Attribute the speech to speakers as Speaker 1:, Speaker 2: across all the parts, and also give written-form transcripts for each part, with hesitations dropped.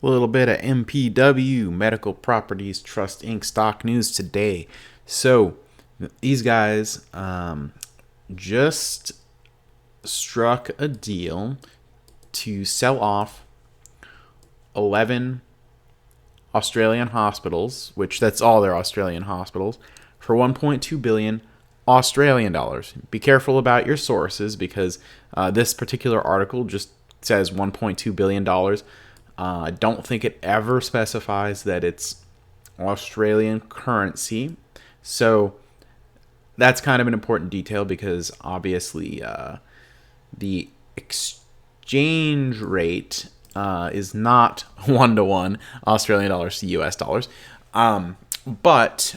Speaker 1: A little bit of MPW, Medical Properties Trust Inc. stock news today. So, these guys just struck a deal to sell off 11 Australian hospitals, which that's all their Australian hospitals, for 1.2 billion Australian dollars. Be careful about your sources because this particular article just says 1.2 billion dollars. I don't think it ever specifies that it's Australian currency. So that's kind of an important detail because obviously the exchange rate is not 1-to-1 Australian dollars to US dollars. But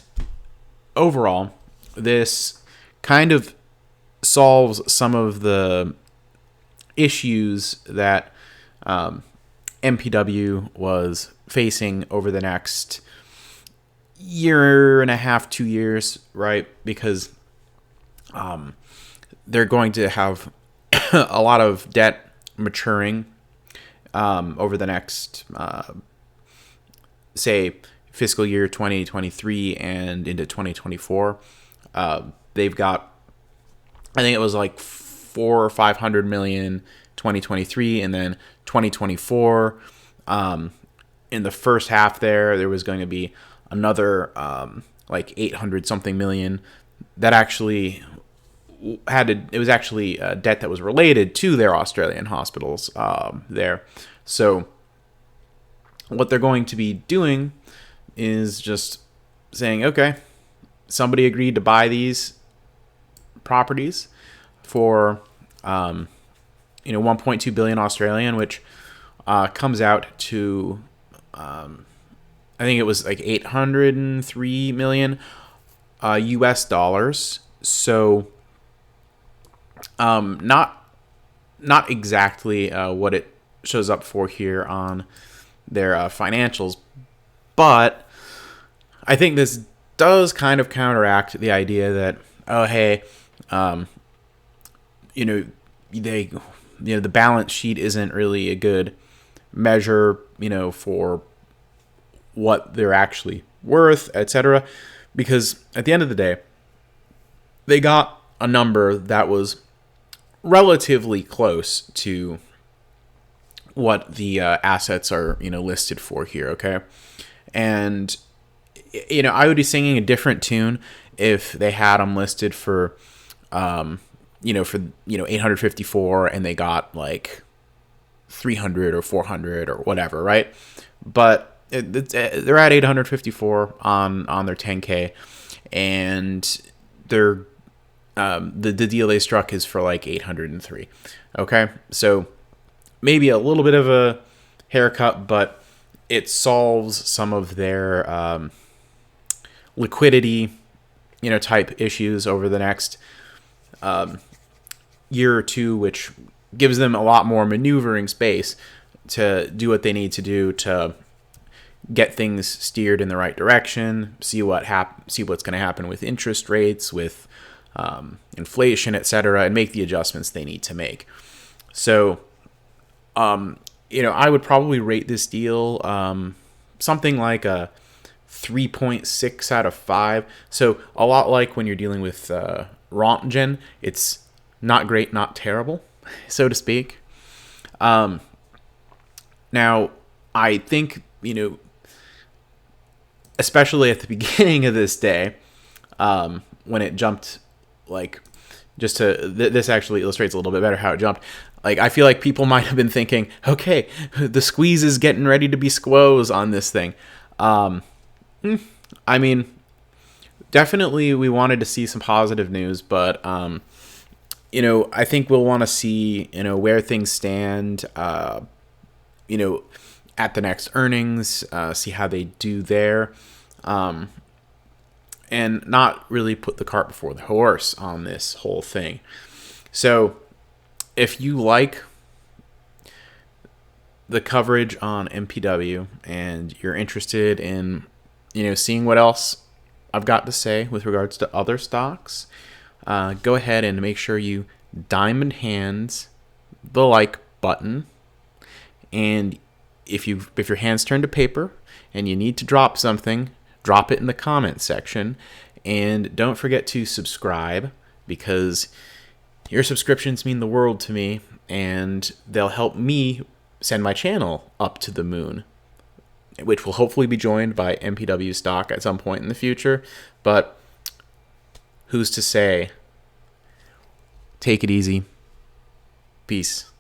Speaker 1: overall, this kind of solves some of the issues that MPW was facing over the next year and a half, 2 years, right? Because they're going to have a lot of debt maturing over the next, say, fiscal year 2023 and into 2024. They've got, I think it was like 400 or 500 million 2023, and then 2024. In the first half, there was going to be another like 800 something million that actually it was actually debt that was related to their Australian hospitals there. So what they're going to be doing is just saying, okay, somebody agreed to buy these properties for 1.2 billion Australian, which comes out to I think it was like 803 million US dollars. So not exactly what it shows up for here on their financials, but I think this does kind of counteract the idea that, oh hey, the balance sheet isn't really a good measure, for what they're actually worth, etc. Because at the end of the day, they got a number that was relatively close to what the assets are, listed for here, okay? And, I would be singing a different tune if they had them listed for 854 and they got like 300 or 400 or whatever, right? But they're at 854 on their 10K, and they're the deal they struck is for like 803. Okay, so maybe a little bit of a haircut, but it solves some of their liquidity, type issues over the next year or two, which gives them a lot more maneuvering space to do what they need to do to get things steered in the right direction, see what's going to happen with interest rates, with inflation, etc., and make the adjustments they need to make. So, I would probably rate this deal something like a 3.6 out of 5. So a lot like when you're dealing with Rontgen, it's not great, not terrible, so to speak. Now, I think, especially at the beginning of this day, when it jumped, like, just to, this actually illustrates a little bit better how it jumped. Like, I feel like people might have been thinking, okay, the squeeze is getting ready to be squoze on this thing. I mean, definitely we wanted to see some positive news, but, I think we'll want to see, where things stand, at the next earnings, see how they do there, and not really put the cart before the horse on this whole thing. So if you like the coverage on MPW and you're interested in, seeing what else I've got to say with regards to other stocks, go ahead and make sure you diamond hands the like button, and if your hands turn to paper and you need to drop something, drop it in the comments section. And don't forget to subscribe, because your subscriptions mean the world to me, and they'll help me send my channel up to the moon, which will hopefully be joined by MPW stock at some point in the future. But who's to say? Take it easy. Peace.